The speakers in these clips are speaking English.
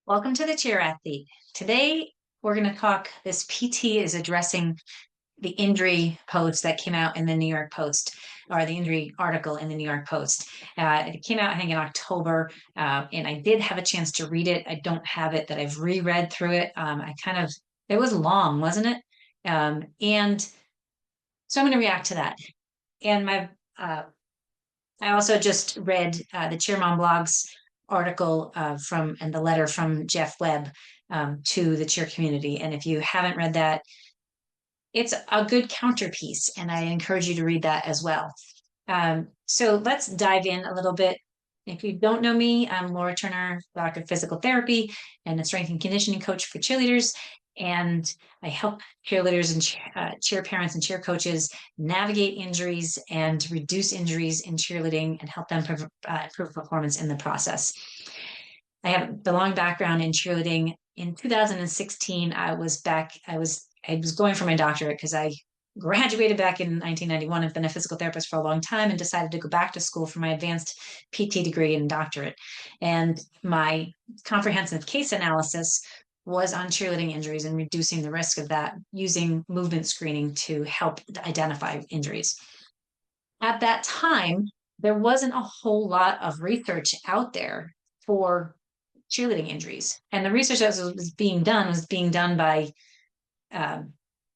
Welcome to the Cheer Athlete. Today, we're going to talk. This PT is addressing the injury post that came out in the New York Post, or the injury article in the New York Post. It came out, I think, in October, and I did have a chance to read it. I don't have it that I've reread through it. It was long, wasn't it? And so I'm going to react to that. And I also just read the Cheer Mom Blogs article and the letter from Jeff Webb to the cheer community. And if you haven't read that, it's a good counterpiece, and I encourage you to read that as well. So let's dive in a little bit. If you don't know me, I'm Laura Turner, doctor of physical therapy and a strength and conditioning coach for cheerleaders. And I help cheerleaders and cheer parents and cheer coaches navigate injuries and reduce injuries in cheerleading and help them improve performance in the process. I have a long background in cheerleading. In 2016, I was going for my doctorate because I graduated back in 1991. I've been a physical therapist for a long time and decided to go back to school for my advanced PT degree and doctorate. And my comprehensive case analysis was on cheerleading injuries and reducing the risk of that using movement screening to help identify injuries. At that time, there wasn't a whole lot of research out there for cheerleading injuries. And the research that was being done by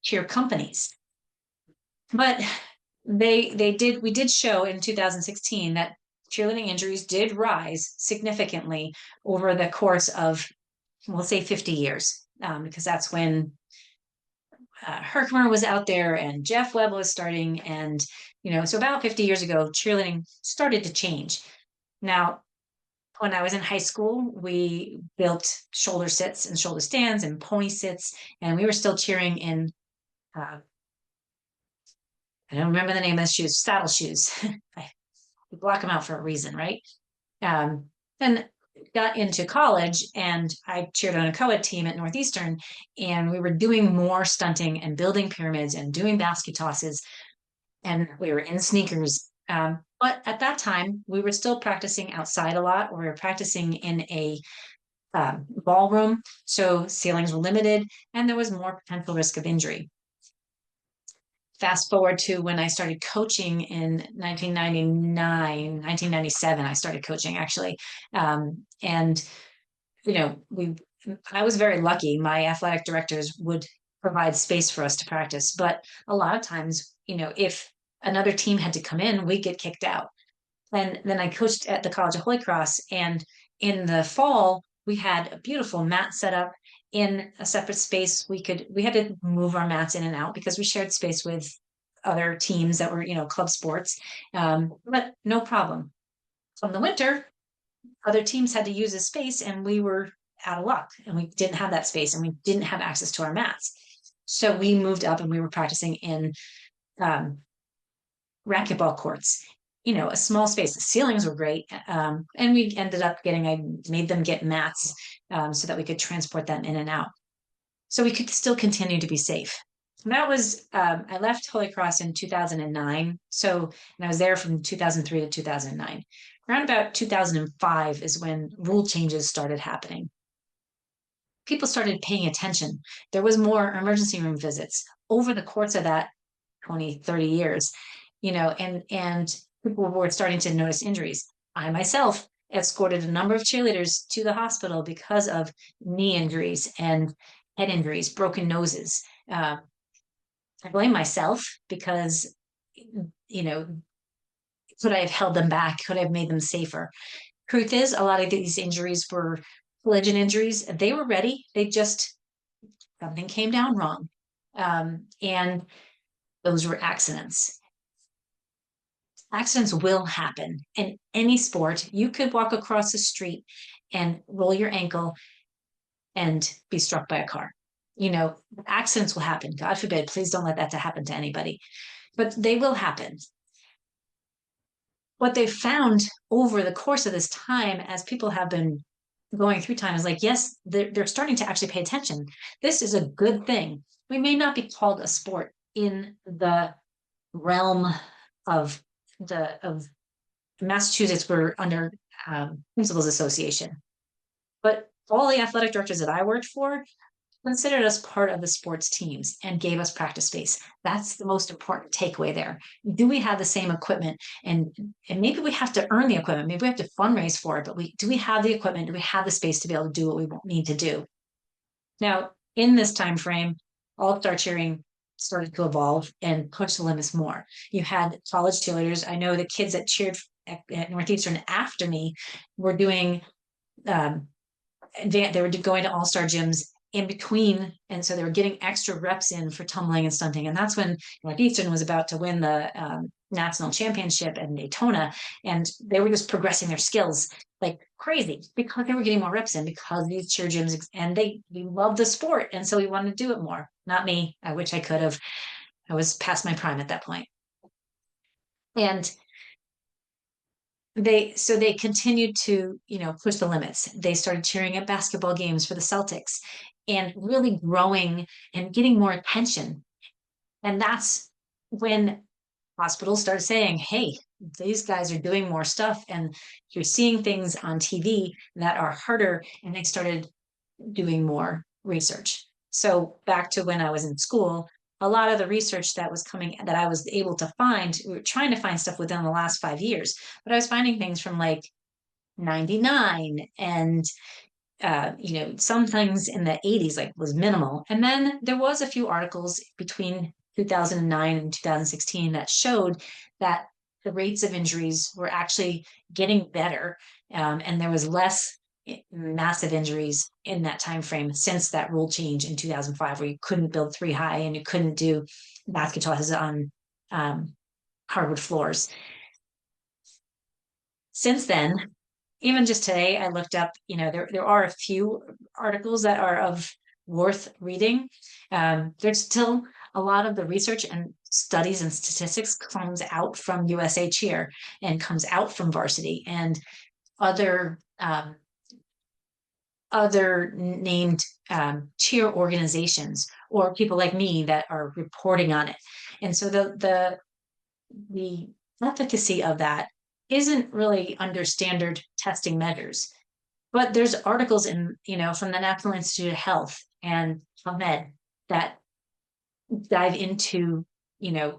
cheer companies. But we did show in 2016 that cheerleading injuries did rise significantly over the course of, we'll say 50 years, because that's when Herkimer was out there and Jeff Webb was starting. And, so about 50 years ago, cheerleading started to change. Now, when I was in high school, we built shoulder sits and shoulder stands and pony sits, and we were still cheering in, I don't remember the name of the shoes, saddle shoes. We block them out for a reason, right? Then got into college, and I cheered on a co-ed team at Northeastern, and we were doing more stunting and building pyramids and doing basket tosses, and we were in sneakers. But at that time, we were still practicing outside a lot, or we were practicing in a ballroom, so ceilings were limited, and there was more potential risk of injury. Fast forward to when I started coaching in 1997, I started coaching actually. And, I was very lucky. My athletic directors would provide space for us to practice. But a lot of times, if another team had to come in, we'd get kicked out. And then I coached at the College of Holy Cross. And in the fall, we had a beautiful mat set up in a separate space. We had to move our mats in and out because we shared space with other teams that were, club sports. But no problem. From the winter, other teams had to use this space, and we were out of luck, and we didn't have that space, and we didn't have access to our mats. So we moved up, and we were practicing in racquetball courts. A small space. The ceilings were great. And we ended up I made them get mats so that we could transport them in and out. So we could still continue to be safe. And that was, I left Holy Cross in 2009. And I was there from 2003 to 2009. Around about 2005 is when rule changes started happening. People started paying attention. There was more emergency room visits over the course of that 20, 30 years, and people were starting to notice injuries. I myself escorted a number of cheerleaders to the hospital because of knee injuries and head injuries, broken noses. I blame myself because, could I have held them back? Could I have made them safer? Truth is, a lot of these injuries were collision injuries. They were ready. Something came down wrong. And those were accidents. Accidents will happen in any sport. You could walk across the street and roll your ankle and be struck by a car. Accidents will happen. God forbid, please don't let that happen to anybody, but they will happen. What they found over the course of this time, as people have been going through time, is yes, they're starting to actually pay attention. This is a good thing. We may not be called a sport in the realm of Massachusetts. We're under Principals Association, but all the athletic directors that I worked for considered us part of the sports teams and gave us practice space. That's the most important takeaway there. Do we have the same equipment? And maybe we have to earn the equipment. Maybe we have to fundraise for it, but do we have the equipment? Do we have the space to be able to do what we need to do? Now, in this time frame, all-star cheering started to evolve and push the limits more. You had college cheerleaders. I know the kids that cheered at Northeastern after me were doing they were going to all-star gyms in between, and so they were getting extra reps in for tumbling and stunting. And that's when Northeastern was about to win the national championship in Daytona, and they were just progressing their skills like crazy because they were getting more reps in because these cheer gyms, and we loved the sport, and so we wanted to do it more. Not me, I wish I could have. I was past my prime at that point. And they continued to, push the limits. They started cheering at basketball games for the Celtics and really growing and getting more attention. And that's when hospitals started saying, hey, these guys are doing more stuff and you're seeing things on TV that are harder. And they started doing more research. So back to when I was in school, a lot of the research that was coming that I was able to find, we were trying to find stuff within the last 5 years, but I was finding things from like 99 and some things in the 80s like was minimal. And then there was a few articles between 2009 and 2016 that showed that the rates of injuries were actually getting better, and there was less massive injuries in that time frame since that rule change in 2005, where you couldn't build three high and you couldn't do basketball on hardwood floors. Since then, even just today, I looked up, there are a few articles that are of worth reading. There's still a lot of the research and studies and statistics comes out from USA Cheer and comes out from Varsity and other named cheer organizations or people like me that are reporting on it. And so the efficacy of that isn't really under standard testing measures. But there's articles from the National Institute of Health and PubMed that dive into,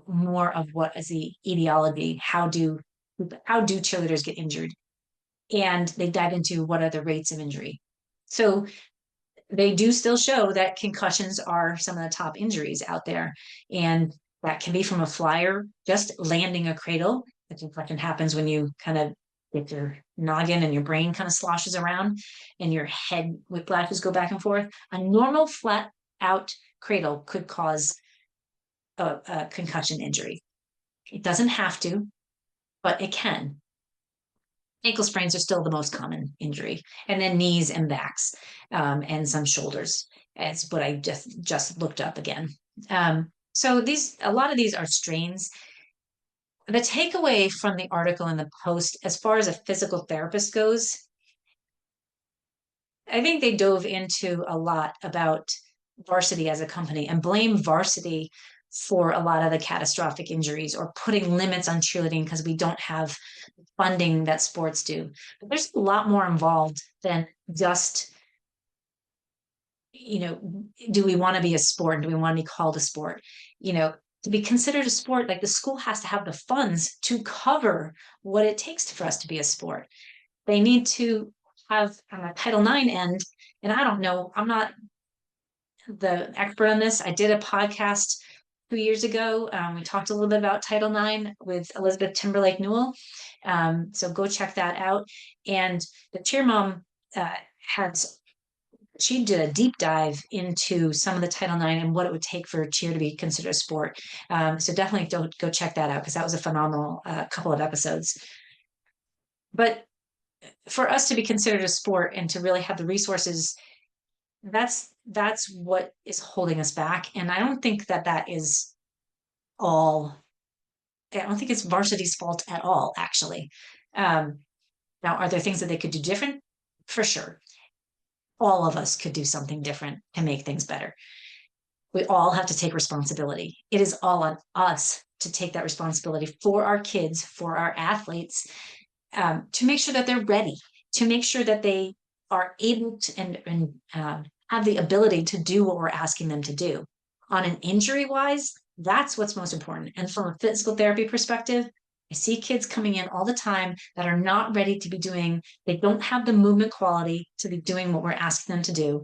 more of what is the etiology, how do cheerleaders get injured? And they dive into what are the rates of injury. So they do still show that concussions are some of the top injuries out there. And that can be from a flyer, just landing a cradle. The concussion happens when you kind of get your noggin and your brain kind of sloshes around and your head whiplashes go back and forth. A normal flat out cradle could cause a concussion injury. It doesn't have to, but it can. Ankle sprains are still the most common injury, and then knees and backs, and some shoulders. It's what I just looked up again. So a lot of these are strains. The takeaway from the article in the Post, as far as a physical therapist goes, I think they dove into a lot about Varsity as a company and blame Varsity for a lot of the catastrophic injuries or putting limits on cheerleading because we don't have funding that sports do. But there's a lot more involved than just, do we want to be a sport? Do we want to be called a sport? To be considered a sport, like the school has to have the funds to cover what it takes for us to be a sport. They need to have a Title IX end, and I don't know, I'm not the expert on this. I did a podcast 2 years ago. We talked a little bit about Title IX with Elizabeth Timberlake Newell. So go check that out. And the cheer mom she did a deep dive into some of the Title IX and what it would take for cheer to be considered a sport. So definitely go check that out because that was a phenomenal couple of episodes. But for us to be considered a sport and to really have the resources, that's what is holding us back. And I don't think that is all. I don't think it's Varsity's fault at all, actually. Now, are there things that they could do different? For sure. All of us could do something different to make things better. We all have to take responsibility. It is all on us to take that responsibility for our kids, for our athletes, to make sure that they're ready, to make sure that they are able to have the ability to do what we're asking them to do. On an injury wise, that's what's most important. And from a physical therapy perspective, I see kids coming in all the time that are not ready to be doing, they don't have the movement quality to be doing what we're asking them to do,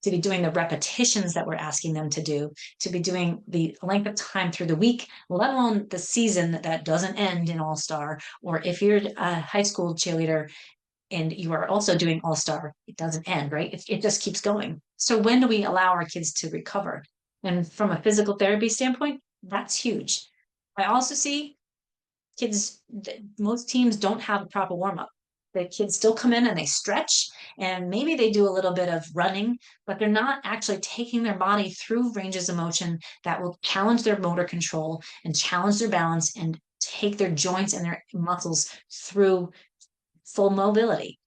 to be doing the repetitions that we're asking them to do, to be doing the length of time through the week, let alone the season that doesn't end in All-Star. Or if you're a high school cheerleader and you are also doing All-Star, it doesn't end, right? It just keeps going. So when do we allow our kids to recover? And from a physical therapy standpoint, that's huge. I also see kids, most teams don't have a proper warm-up. The kids still come in and they stretch and maybe they do a little bit of running, but they're not actually taking their body through ranges of motion that will challenge their motor control and challenge their balance and take their joints and their muscles through full mobility.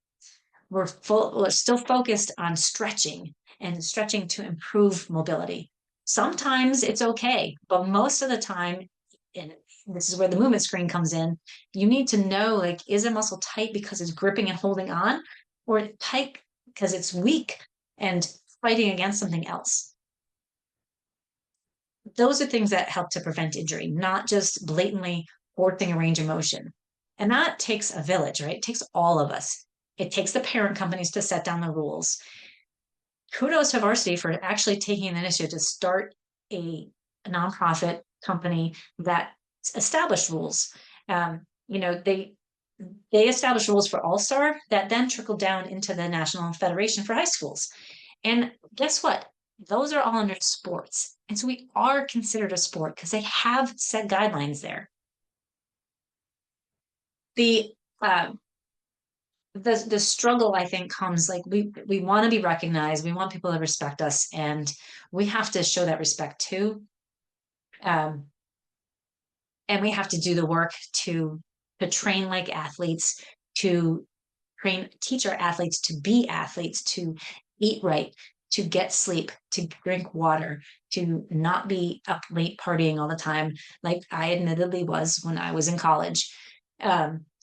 We're still focused on stretching and stretching to improve mobility. Sometimes it's okay, but most of the time, and this is where the movement screen comes in, you need to know, like, is a muscle tight because it's gripping and holding on, or tight because it's weak and fighting against something else? Those are things that help to prevent injury, not just blatantly forcing a range of motion. And that takes a village, right? It takes all of us. It takes the parent companies to set down the rules. Kudos to Varsity for actually taking an initiative to start a nonprofit company that established rules. They established rules for All-Star that then trickled down into the National Federation for High Schools. And guess what? Those are all under sports. And so we are considered a sport because they have set guidelines there. The the struggle, I think, comes like we want to be recognized, we want people to respect us, and we have to show that respect too. And we have to do the work to train like athletes, to teach our athletes to be athletes, to eat right, to get sleep, to drink water, to not be up late partying all the time, like I admittedly was when I was in college.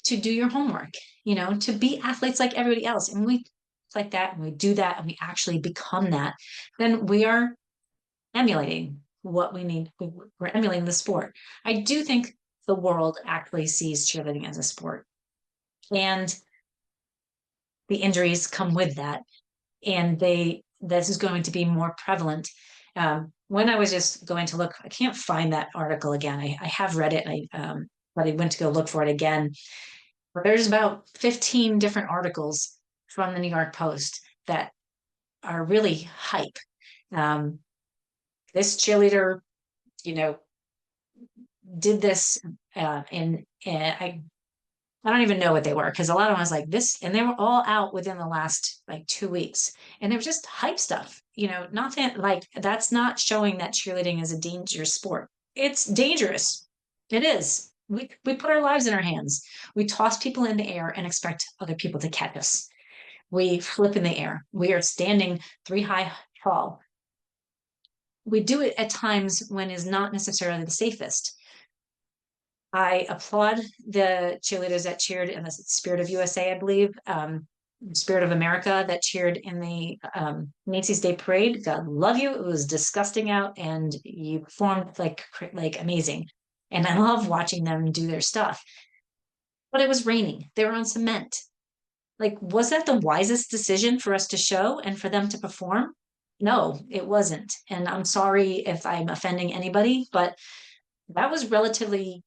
To do your homework, to be athletes like everybody else. And we like that, and we do that, and we actually become that, then we are emulating what we need. We're emulating the sport. I do think the world actually sees cheerleading as a sport, and the injuries come with that. And this is going to be more prevalent. When I was just going to look, I can't find that article again. I have read it, but I went to go look for it again. There's about 15 different articles from the New York Post that are really hype. This cheerleader, did this, and I don't even know what they were, because a lot of them was like this, and they were all out within the last like 2 weeks, and it was just hype stuff. Nothing like that's not showing that cheerleading is a dangerous sport. It's dangerous. It is. We put our lives in our hands. We toss people in the air and expect other people to catch us. We flip in the air. We are standing 3 high tall. We do it at times when is not necessarily the safest. I applaud the cheerleaders that cheered in the Spirit of USA, I believe, Spirit of America, that cheered in the Macy's Day Parade. God love you. It was disgusting out, and you performed like amazing. And I love watching them do their stuff. But it was raining. They were on cement. Like, was that the wisest decision for us to show and for them to perform? No, it wasn't. And I'm sorry if I'm offending anybody, but that was relatively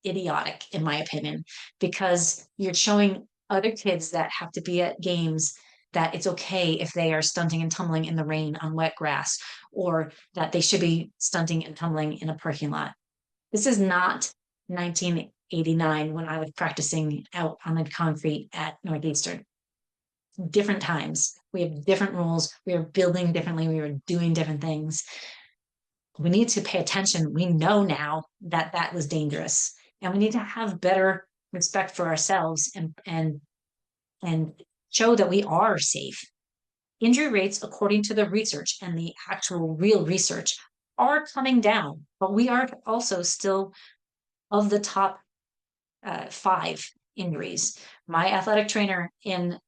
idiotic, in my opinion, because you're showing other kids that have to be at games that it's okay if they are stunting and tumbling in the rain on wet grass, or that they should be stunting and tumbling in a parking lot. This is not 1989 when I was practicing out on the concrete at Northeastern. Different times. We have different rules. We are building differently. We are doing different things. We need to pay attention. We know now that that was dangerous, and we need to have better respect for ourselves and show that we are safe. Injury rates, according to the research and the actual real research, are coming down, but we are also still of the top 5 injuries. My athletic trainer in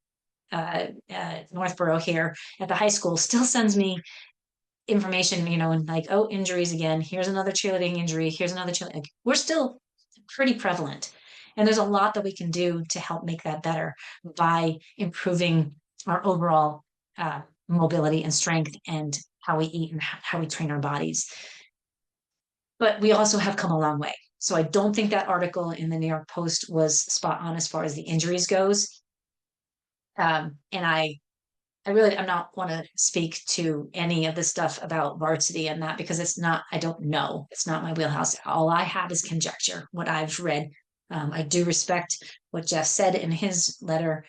Northborough here at the high school still sends me information, and like, oh, injuries again. Here's another cheerleading injury. Here's another cheerleading. Like, we're still pretty prevalent. And there's a lot that we can do to help make that better by improving our overall mobility and strength and how we eat and how we train our bodies. But we also have come a long way. So I don't think that article in the New York Post was spot on as far as the injuries goes. And I'm not want to speak to any of the stuff about varsity and that because I don't know. It's not my wheelhouse. All I have is conjecture, what I've read. I do respect what Jeff said in his letter.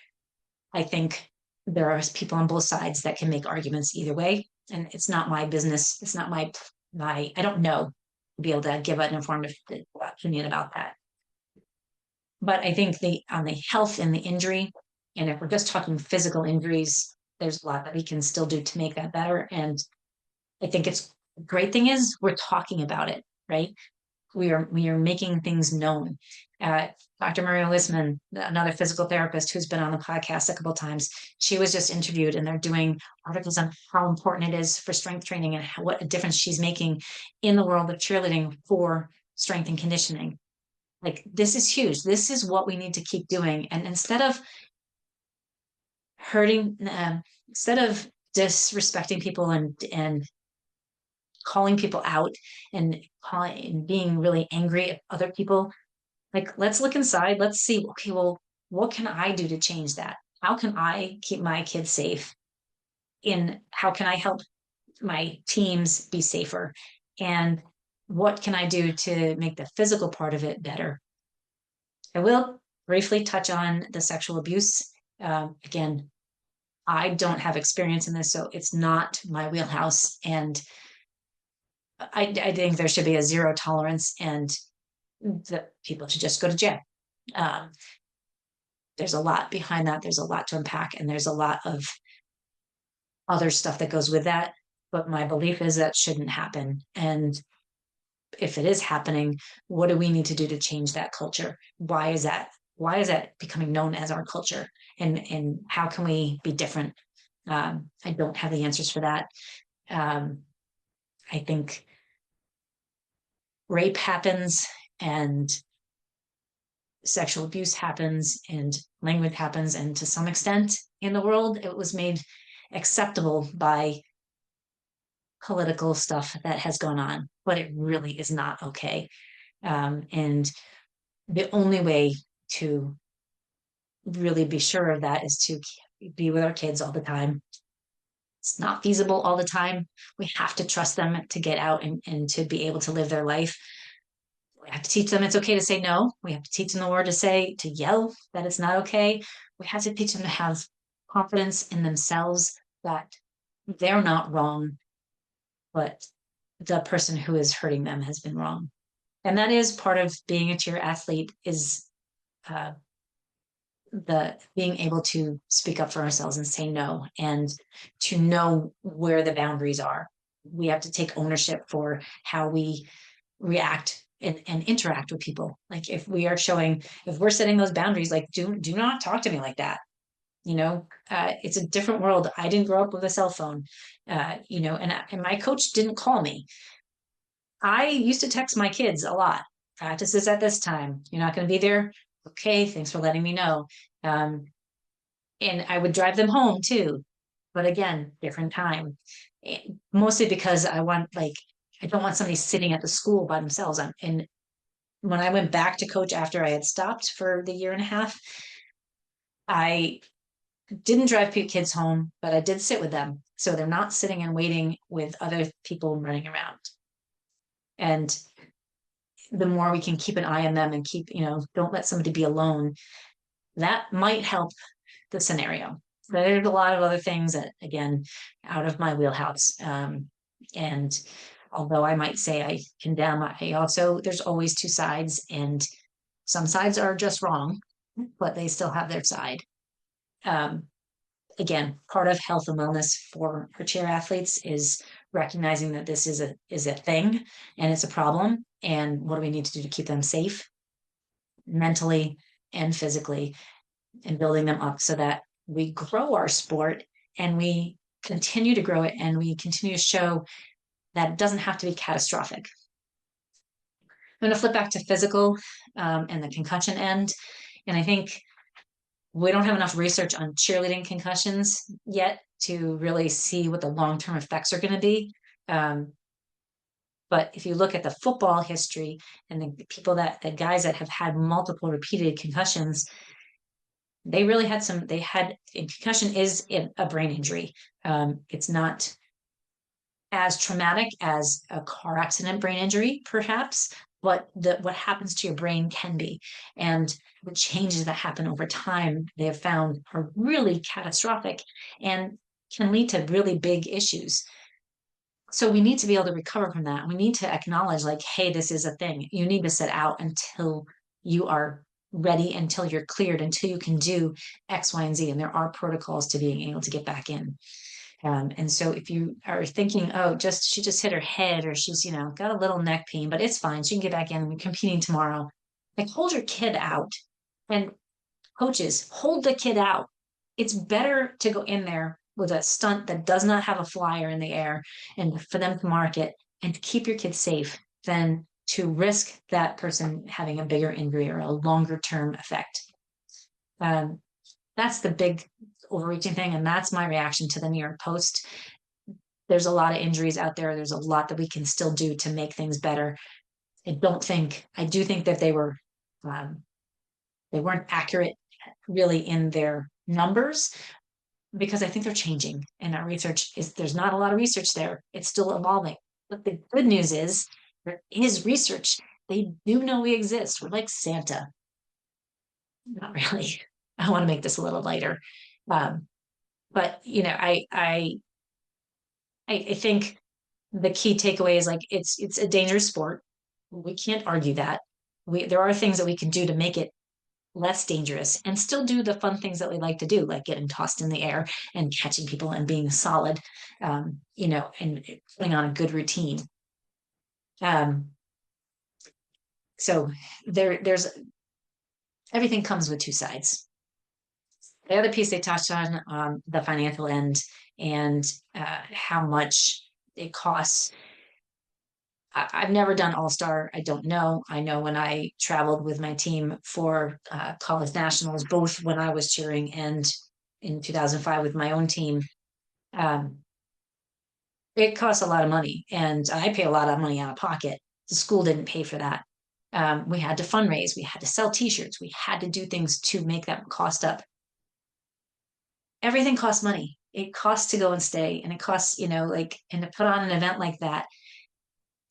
I think there are people on both sides that can make arguments either way. And it's not my business. It's not I don't know to be able to give an informed opinion about that. But I think on the health and the injury, and if we're just talking physical injuries, there's a lot that we can still do to make that better. And I think the great thing is we're talking about it, right? We are making things known. Dr. Maria Lisman, another physical therapist who's been on the podcast a couple of times, she was just interviewed, and they're doing articles on how important it is for strength training and what a difference she's making in the world of cheerleading for strength and conditioning. Like, this is huge. This is what we need to keep doing. And instead of disrespecting people and calling people out and being really angry at other people, like, let's look inside. Let's see, okay, well, what can I do to change that? How can I keep my kids safe? How can I help my teams be safer? And what can I do to make the physical part of it better? I will briefly touch on the sexual abuse. Again, I don't have experience in this, so it's not my wheelhouse. And I think there should be a zero tolerance, and that people should just go to jail. There's a lot behind that. There's a lot to unpack, and there's a lot of other stuff that goes with that. But my belief is that shouldn't happen. And if it is happening, what do we need to do to change that culture? Why is that becoming known as our culture? And how can we be different? I don't have the answers for that. I think rape happens and sexual abuse happens and language happens. And to some extent in the world, it was made acceptable by political stuff that has gone on, but it really is not okay. And the only way to really be sure of that is to be with our kids all the time. It's not feasible all the time. We have to trust them to get out and to be able to live their life. We have to teach them it's okay to say no. We have to teach them the word to yell that it's not okay. We have to teach them to have confidence in themselves that they're not wrong, but the person who is hurting them has been wrong. And that is part of being a cheer athlete, is the being able to speak up for ourselves and say no, and to know where the boundaries are. We have to take ownership for how we react and interact with people. Like, if we're setting those boundaries, like, do not talk to me like that. It's a different world. I didn't grow up with a cell phone, and my coach didn't call me. I used to text my kids a lot. Practices at this time. You're not going to be there. Okay, thanks for letting me know. And I would drive them home too, but again, different time. Mostly because I don't want somebody sitting at the school by themselves. And when I went back to coach after I had stopped for the year and a half, I didn't drive kids home, but I did sit with them. So they're not sitting and waiting with other people running around. And the more we can keep an eye on them and don't let somebody be alone, that might help the scenario. But there's a lot of other things that, again, out of my wheelhouse. And although I might say I condemn, there's always two sides, and some sides are just wrong, but they still have their side. Again, part of health and wellness for cheer athletes is recognizing that this is a thing and it's a problem, and what do we need to do to keep them safe mentally and physically, and building them up so that we grow our sport and we continue to grow it and we continue to show that it doesn't have to be catastrophic. I'm going to flip back to physical and the concussion end. And I think we don't have enough research on cheerleading concussions yet to really see what the long-term effects are going to be. But if you look at the football history and the people the guys that have had multiple repeated concussions, they really had concussion is a brain injury. It's not as traumatic as a car accident brain injury, perhaps, but what happens to your brain can be. And the changes that happen over time, they have found are really catastrophic and can lead to really big issues. So we need to be able to recover from that. We need to acknowledge, like, hey, this is a thing. You need to sit out until you are ready, until you're cleared, until you can do X, Y, and Z. And there are protocols to being able to get back in. And so if you are thinking, oh, she just hit her head, or she's, got a little neck pain, but it's fine. She can get back in and be competing tomorrow. Like, hold your kid out. And coaches, hold the kid out. It's better to go in there with a stunt that does not have a flyer in the air and for them to mark it and to keep your kid safe than to risk that person having a bigger injury or a longer term effect. That's the big overreaching thing. And that's my reaction to the New York Post. There's a lot of injuries out there. There's a lot that we can still do to make things better. I do think that they weren't accurate really in their numbers, because I think they're changing and there's not a lot of research there. It's still evolving. But the good news is there is research. They do know we exist. We're like Santa. Not really. I want to make this a little lighter. But I think the key takeaway is, like, it's a dangerous sport. We can't argue that. There are things that we can do to make it less dangerous and still do the fun things that we like to do, like getting tossed in the air and catching people and being solid, and putting on a good routine. So there's everything comes with two sides. The other piece they touched on, the financial end and how much it costs. I've never done All-Star. I don't know. I know when I traveled with my team for college nationals, both when I was cheering and in 2005 with my own team, it costs a lot of money, and I pay a lot of money out of pocket. The school didn't pay for that. We had to fundraise. We had to sell T-shirts. We had to do things to make that cost up. Everything costs money. It costs to go and stay, and it costs, and to put on an event like that.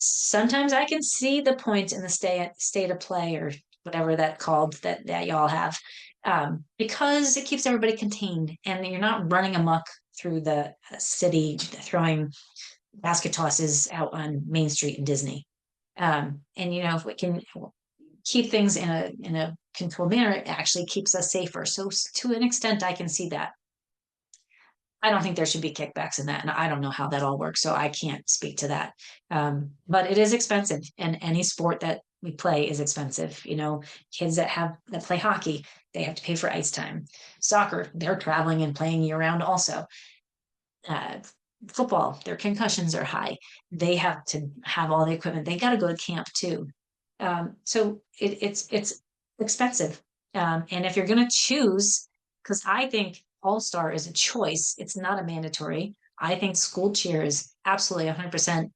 Sometimes I can see the point in the state of play, or whatever that called that y'all have, because it keeps everybody contained and you're not running amok through the city throwing basket tosses out on Main Street in Disney. And if we can keep things in a controlled manner, it actually keeps us safer. So to an extent, I can see that. I don't think there should be kickbacks in that. And I don't know how that all works, so I can't speak to that. But it is expensive, and any sport that we play is expensive. Kids that play hockey, they have to pay for ice time. Soccer, they're traveling and playing year round also. Football, their concussions are high. They have to have all the equipment. They got to go to camp too. So it's expensive. And if you're going to choose, because I think All-Star is a choice, it's not a mandatory. I think school cheer is absolutely 100%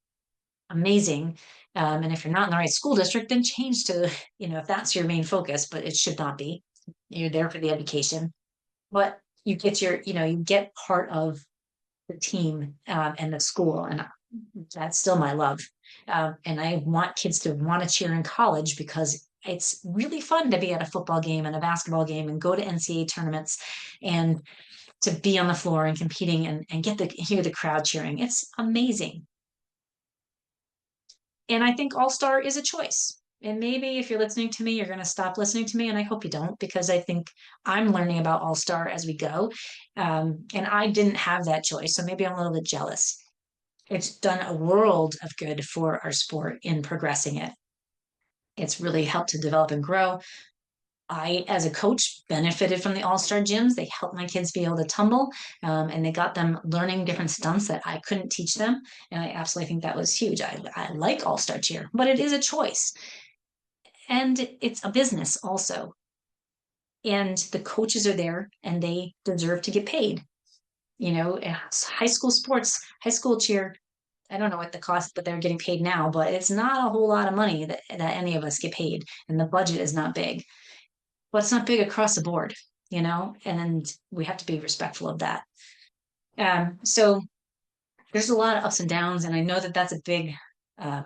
amazing. And if you're not in the right school district, then change to, if that's your main focus, but it should not be. You're there for the education. But you get part of the team and the school, and that's still my love. And I want kids to want to cheer in college, because it's really fun to be at a football game and a basketball game and go to NCAA tournaments and to be on the floor and competing and hear the crowd cheering. It's amazing. And I think All-Star is a choice. And maybe if you're listening to me, you're going to stop listening to me. And I hope you don't, because I think I'm learning about All-Star as we go. And I didn't have that choice. So maybe I'm a little bit jealous. It's done a world of good for our sport in progressing it. It's really helped to develop and grow. I, as a coach, benefited from the all-star gyms. They helped my kids be able to tumble, and they got them learning different stunts that I couldn't teach them. And I absolutely think that was huge. I like all-star cheer, but it is a choice. And it's a business also. And the coaches are there and they deserve to get paid. High school sports, high school cheer, I don't know what the cost, but they're getting paid now, but it's not a whole lot of money that any of us get paid. And the budget is not big. But it's not big across the board, and we have to be respectful of that. So there's a lot of ups and downs, and I know that that's a big. Um,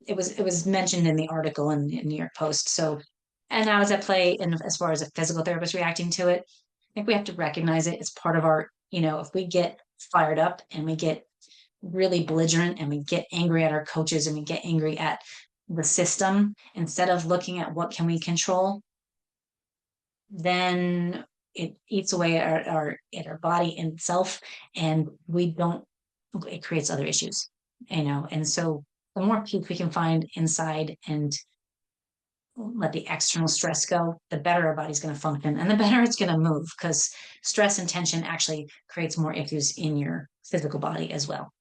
it was mentioned in the article in New York Post. So, and now as I play, and as far as a physical therapist reacting to it, I think we have to recognize it. It's part of our, if we get fired up and we get really belligerent and we get angry at our coaches and we get angry at the system, instead of looking at what can we control, then it eats away at our body itself, and it creates other issues, and so the more peace we can find inside and let the external stress go, the better our body's going to function and the better it's going to move, because stress and tension actually creates more issues in your physical body as well.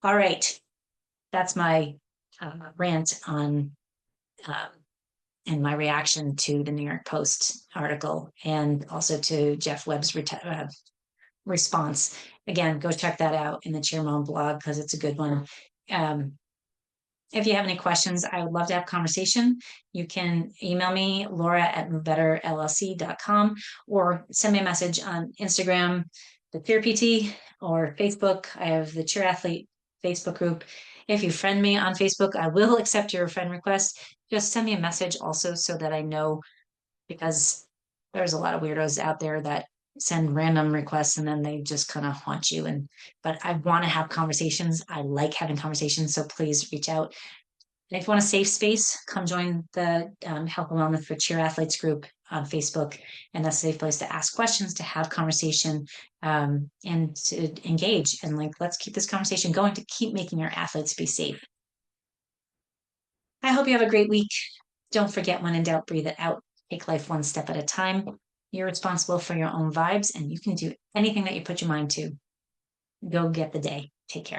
All right, that's my rant on and my reaction to the New York Post article, and also to Jeff Webb's response. Again, go check that out in the Cheer Mom blog because it's a good one. If you have any questions, I would love to have a conversation. You can email me, laura@movebetterllc.com, or send me a message on Instagram, the Cheer PT, or Facebook. I have the Cheer Athlete Facebook group. If you friend me on Facebook, I will accept your friend request. Just send me a message also so that I know, because there's a lot of weirdos out there that send random requests and then they just kind of haunt you. But I want to have conversations. I like having conversations. So please reach out. And if you want a safe space, come join the Health and Wellness for Cheer Athletes group on Facebook. And that's a safe place to ask questions, to have conversation, and to engage. And let's keep this conversation going to keep making our athletes be safe. I hope you have a great week. Don't forget, when in doubt, breathe it out. Take life one step at a time. You're responsible for your own vibes, and you can do anything that you put your mind to. Go get the day. Take care.